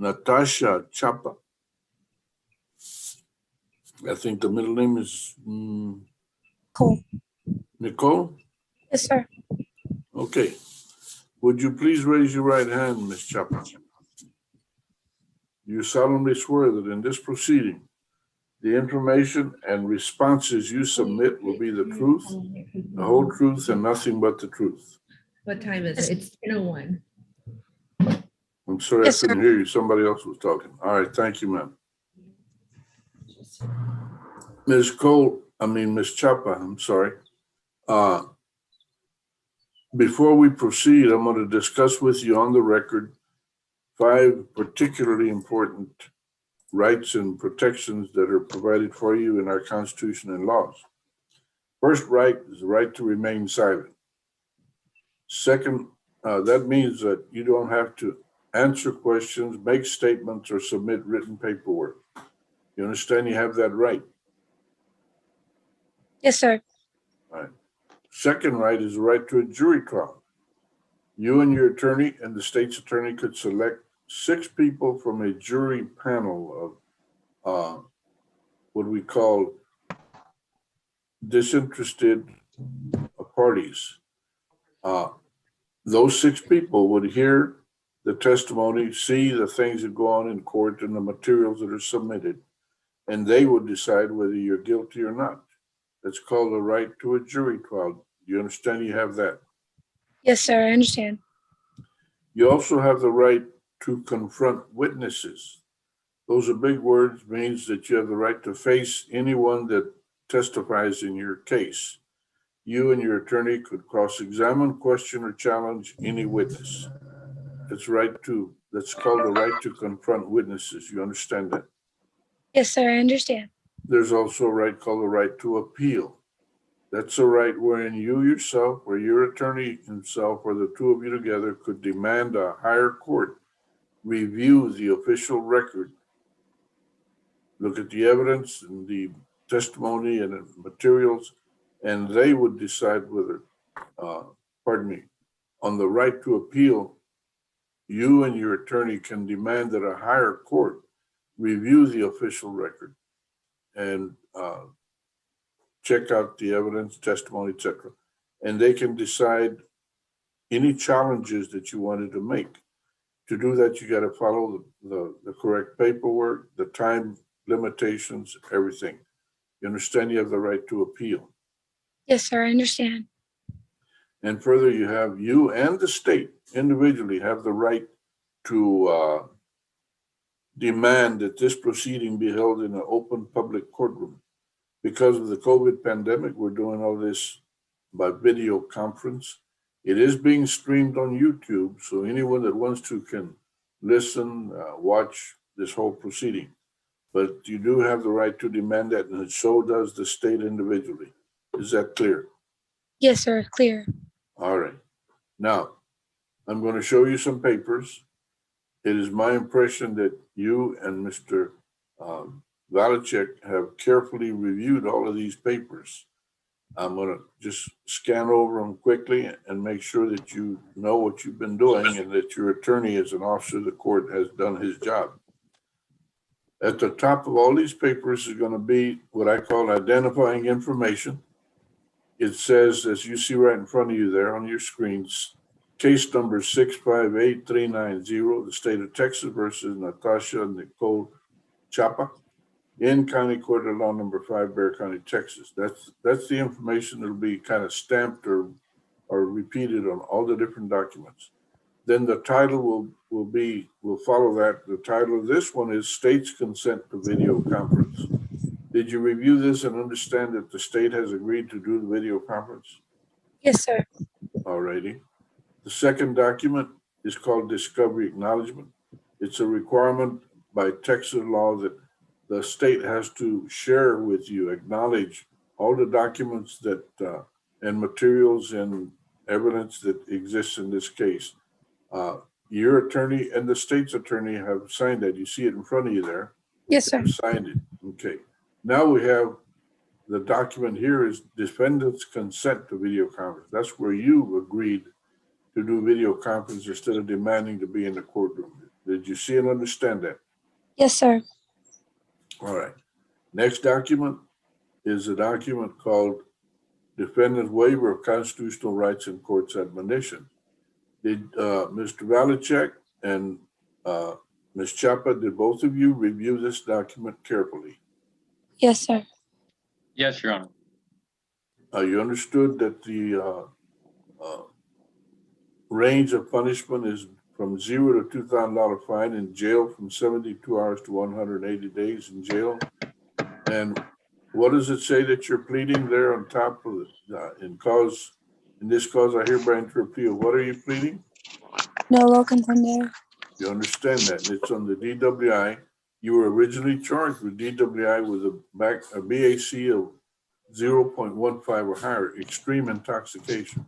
Natasha Chapa. I think the middle name is Cool. Nicole. Yes, sir. Okay. Would you please raise your right hand, Ms. Chapa? You solemnly swear that in this proceeding, the information and responses you submit will be the truth, the whole truth, and nothing but the truth. What time is it? It's 10:01. I'm sorry, Yes, I couldn't hear you. Somebody else was talking. All right, thank you, ma'am. Ms. Chapa, I'm sorry. Before we proceed, I'm going to discuss with you on the record 5 particularly important rights and protections that are provided for you in our Constitution and laws. First right is the right to remain silent. Second, that means that you don't have to answer questions, make statements, or submit written paperwork. You understand you have that right? Yes, sir. All right. Second right is the right to a jury trial. You and your attorney and the state's attorney could select 6 people from a jury panel of what we call disinterested parties. Those 6 people would hear the testimony, see the things that go on in court and the materials that are submitted, and they would decide whether you're guilty or not. That's called the right to a jury trial. Do you understand you have that? Yes, sir. I understand. You also have the right to confront witnesses. Those are big words, means that you have the right to face anyone that testifies in your case. You and your attorney could cross-examine, question, or challenge any witness. That's called the right to confront witnesses. You understand that? Yes, sir. I understand. There's also a right called the right to appeal. That's a right wherein you yourself or your attorney himself or the 2 of you together could demand a higher court review the official record, look at the evidence and the testimony and the materials, and they would decide whether, on the right to appeal, you and your attorney can demand that a higher court review the official record and check out the evidence, testimony, etc. And they can decide any challenges that you wanted to make. To do that, you got to follow the correct paperwork, the time limitations, everything. You understand you have the right to appeal. Yes, sir. I understand. And further, you and the state individually have the right to demand that this proceeding be held in an open public courtroom. Because of the COVID pandemic, we're doing all this by video conference. It is being streamed on YouTube, so anyone that wants to can listen, watch this whole proceeding. But you do have the right to demand that, and so does the state individually. Is that clear? Yes, sir. Clear. All right. Now, I'm going to show you some papers. It is my impression that you and Mr. Valachek have carefully reviewed all of these papers. I'm going to just scan over them quickly and make sure that you know what you've been doing and that your attorney as an officer of the court has done his job. At the top of all these papers is going to be what I call identifying information. It says, as you see right in front of you there on your screens, case number 658390, the state of Texas versus Natasha Nicole Chapa in County Court of Law number 5, Bexar County, Texas. That's the information that'll be kind of stamped or repeated on all the different documents. Then the title will follow that. The title of this one is State's Consent to Video Conference. Did you review this and understand that the state has agreed to do the video conference? Yes, sir. All righty. The second document is called Discovery Acknowledgement. It's a requirement by Texas law that the state has to share with you, acknowledge all the documents that and materials and evidence that exists in this case. Your attorney and the state's attorney have signed that. You see it in front of you there. Yes, sir. They've signed it. Okay. Now we have the document here is defendant's consent to video conference. That's where you agreed to do video conference instead of demanding to be in the courtroom. Did you see and understand that? Yes, sir. All right. Next document is a document called Defendant Waiver of Constitutional Rights in Court's Admonition. Did Mr. Valachek and Ms. Chapa, did both of you review this document carefully? Yes, sir. Yes, Your Honor. You understood that the range of punishment is from $0 to $2,000 fine, in jail from 72 hours to 180 days in jail. And what does it say that you're pleading there on top of it? In this cause, I hereby enter a plea. What are you pleading? No contender. You understand that? And it's on the DWI. You were originally charged with DWI with a BAC of 0.15 or higher, extreme intoxication.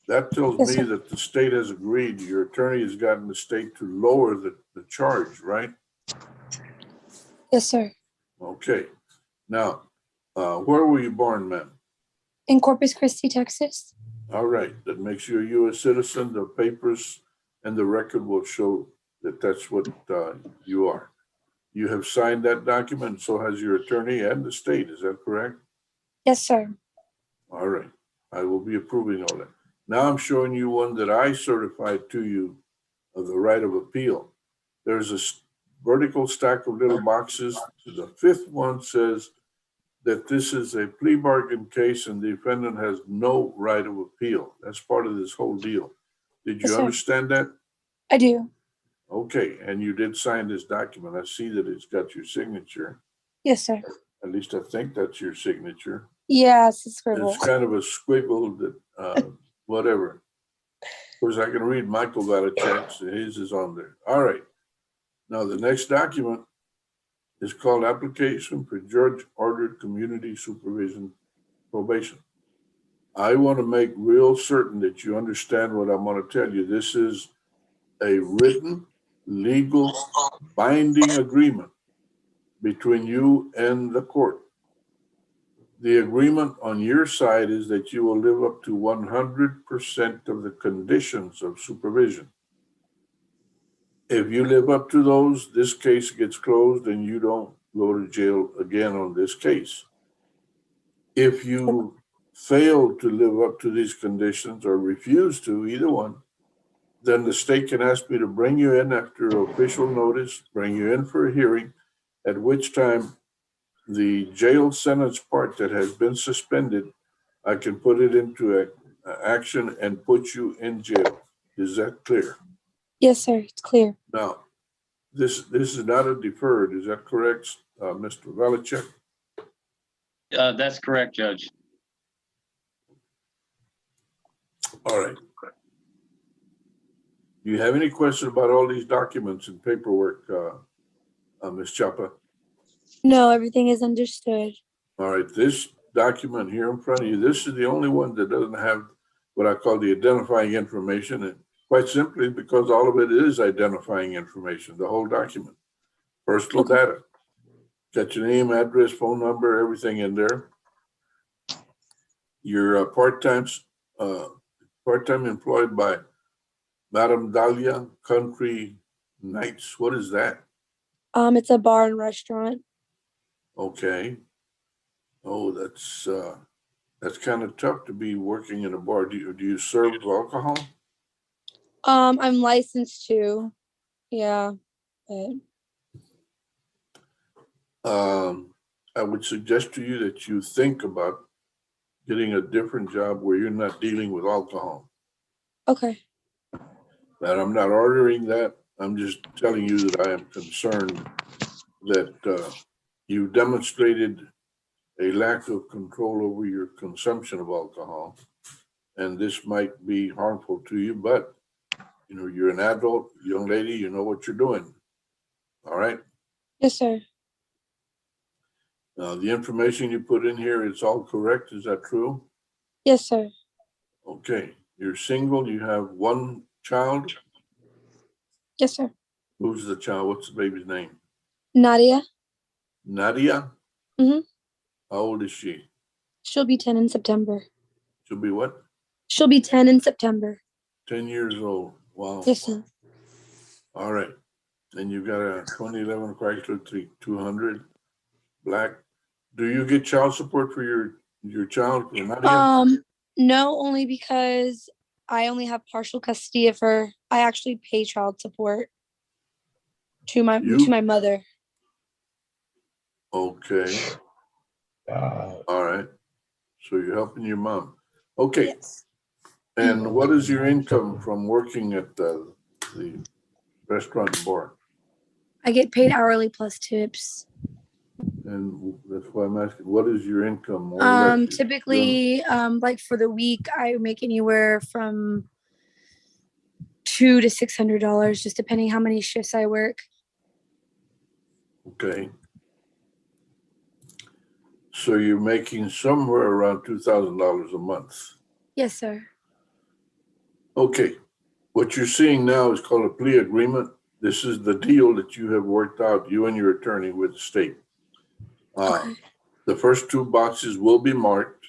That tells Yes, me sir. that the state has agreed, your attorney has gotten the state to lower the charge, right? Yes, sir. Okay. Now, where were you born, ma'am? In Corpus Christi, Texas. All right, that makes you a U.S. citizen. The papers and the record will show that that's what you are. You have signed that document, so has your attorney and the state. Is that correct? Yes, sir. All right, I will be approving all that. Now I'm showing you one that I certified to you of the right of appeal. There's a vertical stack of little boxes. The fifth one says that this is a plea bargain case and the defendant has no right of appeal. That's part of this whole deal. Did Yes, you sir. understand that? I do. Okay, and you did sign this document. I see that it's got your signature. Yes, sir. At least I think that's your signature. Yes, it's scribble. It's kind of a squiggle that, whatever. Of course, I can read Michael Valachek's, his is on there. All right. Now, the next document is called Application for Judge Ordered Community Supervision Probation. I want to make real certain that you understand what I'm going to tell you. This is a written, legal, binding agreement between you and the court. The agreement on your side is that you will live up to 100% of the conditions of supervision. If you live up to those, this case gets closed and you don't go to jail again on this case. If you fail to live up to these conditions or refuse to, either one, then the state can ask me to bring you in after official notice, bring you in for a hearing, at which time the jail sentence part that has been suspended, I can put it into action and put you in jail. Is that clear? Yes, sir. It's clear. Now, this is not a deferred, is that correct, Mr. Valachek? That's correct, Judge. All right. Do you have any questions about all these documents and paperwork, Ms. Chapa? No, everything is understood. All right, this document here in front of you, this is the only one that doesn't have what I call the identifying information, and quite simply because all of it is identifying information, the whole document. Personal Okay. data. Got your name, address, phone number, everything in there. You're part-time employed by Madame Dahlia Country Nights. What is that? It's a bar and restaurant. Okay. Oh, that's kind of tough to be working in a bar. Do you serve alcohol? I'm licensed to. Yeah. But I would suggest to you that you think about getting a different job where you're not dealing with alcohol. okay. And I'm not ordering that. I'm just telling you that I am concerned that you demonstrated a lack of control over your consumption of alcohol. And this might be harmful to you, but you know, you're an adult, young lady, you know what you're doing. All right. Yes, sir. The information you put in here is all correct. Is that true? Yes, sir. Okay. You're single. You have one child. Yes, sir. Who's the child? What's the baby's name? Nadia. Nadia? Mhm. How old is she? She'll be 10 in September. She'll be what? She'll be 10 in September. 10 years old. Wow. Yes, sir. All right. And you got a 2011 Chrysler 200 black. Do you get child support for your child? For Nadia? No, only because I only have partial custody of her. I actually pay child support to my mother. Okay. All right. So you're helping your mom. Okay. Yes. And what is your income from working at the restaurant and bar? I get paid hourly plus tips. And that's why I'm asking, what is your income? More or less? Typically, like for the week, I make anywhere from $200 to $600, just depending how many shifts I work. Okay. So you're making somewhere around $2,000 a month. Yes, sir. Okay. What you're seeing now is called a plea agreement. This is the deal that you have worked out, you and your attorney, with the state. Okay. The first two boxes will be marked.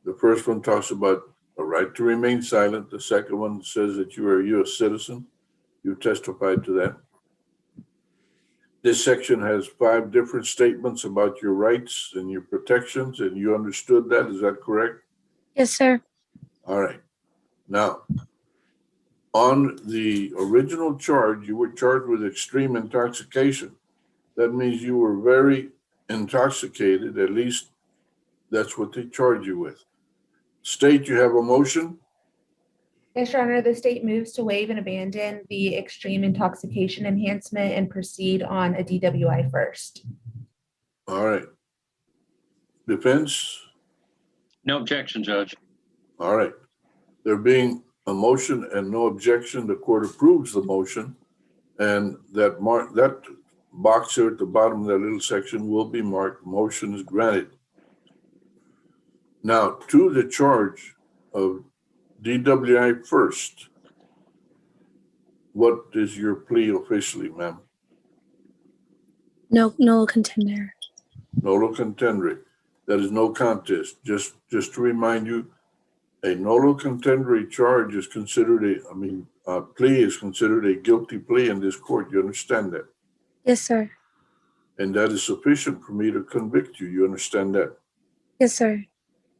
The first one talks about a right to remain silent. The second one says that you are a U.S. citizen. You testified to that. This section has 5 different statements about your rights and your protections, and you understood that. Is that correct? Yes, sir. All right. Now, on the original charge, you were charged with extreme intoxication. That means you were very intoxicated. At least that's what they charge you with. State, you have a motion? Yes, Your Honor, the state moves to waive and abandon the extreme intoxication enhancement and proceed on a DWI first. All right. Defense? No objection, Judge. All right. There being a motion and no objection, the court approves the motion. And that box here at the bottom of that little section will be marked, motion is granted. Now, to the charge of DWI first, what is your plea officially, ma'am? No contender. Nolo contendere. That is no contest. Just to remind you, a nolo contendere charge is considered a plea is considered a guilty plea in this court. You understand that? Yes, sir. And that is sufficient for me to convict you. You understand that? Yes, sir.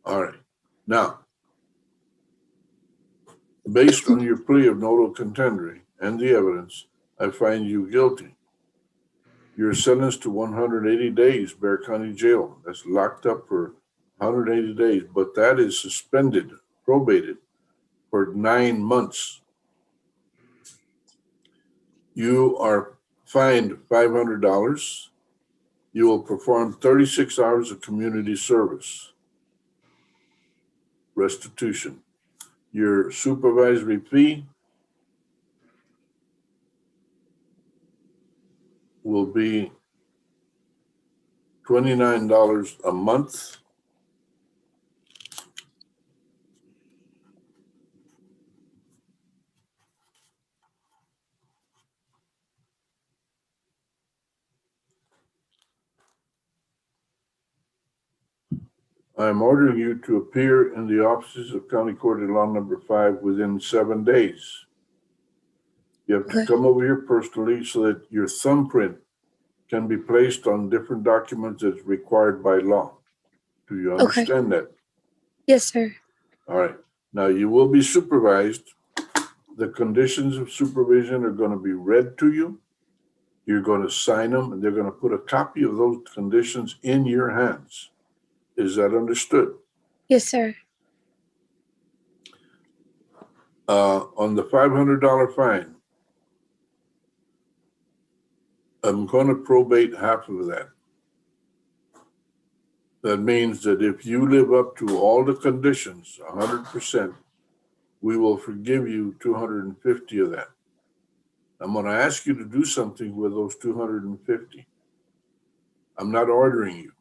All right. Now, based on your plea of nolo contendere and the evidence, I find you guilty. You're sentenced to 180 days, Bexar County Jail. That's locked up for 180 days, but that is suspended, probated for 9 months. You are fined $500. You will perform 36 hours of community service. Restitution. Your supervisory fee will be $29 a month. I am ordering you to appear in the offices of County Court at Law Number 5 within 7 days. You have to Okay. come over here personally so that your thumbprint can be placed on different documents as required by law. Do you understand that? Yes, sir. All right. Now you will be supervised. The conditions of supervision are going to be read to you. You're going to sign them, and they're going to put a copy of those conditions in your hands. Is that understood? Yes, sir. On the $500 fine, I'm going to probate half of that. That means that if you live up to all the conditions, 100%, we will forgive you 250 of that. I'm going to ask you to do something with those 250. I'm not ordering you.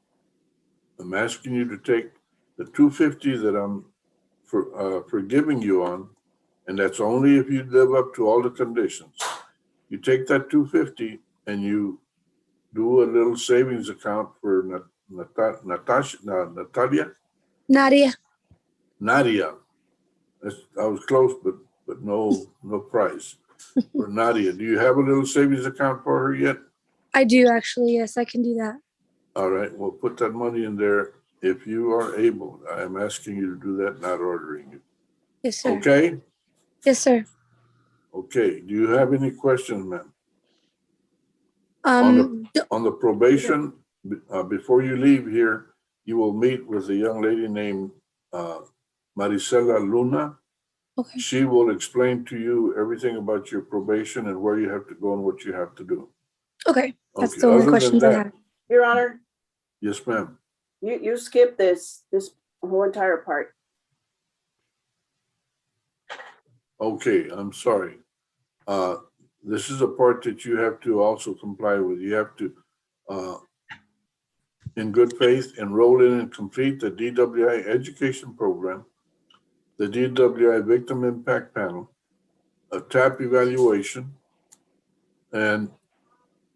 I'm asking you to take the 250 that I'm forgiving you on, and that's only if you live up to all the conditions. You take that 250 and you do a little savings account for Nadia. I was close, but no prize. for Nadia. Do you have a little savings account for her yet? I do actually. Yes, I can do that. All right, we'll put that money in there if you are able. I am asking you to do that, not ordering you. Yes, sir. Okay? Yes, sir. Okay. Do you have any questions, ma'am? On the probation, before you leave here, you will meet with a young lady named Maricela Luna. Okay. She will explain to you everything about your probation and where you have to go and what you have to do. Okay. That's Okay, the only other than questions I that- have. Your Honor, Yes, ma'am. you skipped this whole entire part. Okay, I'm sorry. This is a part that you have to also comply with. You have to, in good faith, enroll in and complete the DWI education program, the DWI Victim Impact Panel, a TAP evaluation, and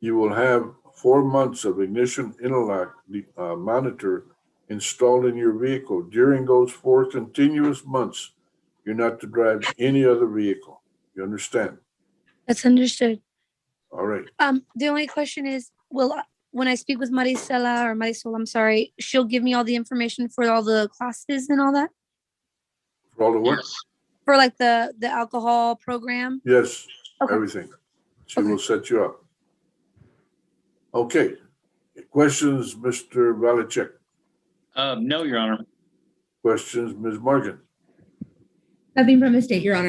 you will have 4 months of ignition interlock monitor installed in your vehicle. During those 4 continuous months, you're not to drive any other vehicle. You understand? That's understood. All right. The only question is, when I speak with Marisol, I'm sorry, she'll give me all the information for all the classes and all that For all the work? Yes. for like the alcohol program. Yes, Okay. everything. She Okay. will set you up. Okay. Questions, Mr. Valachek? No, Your Honor. Questions, Ms. Morgan? Nothing from the state, Your Honor.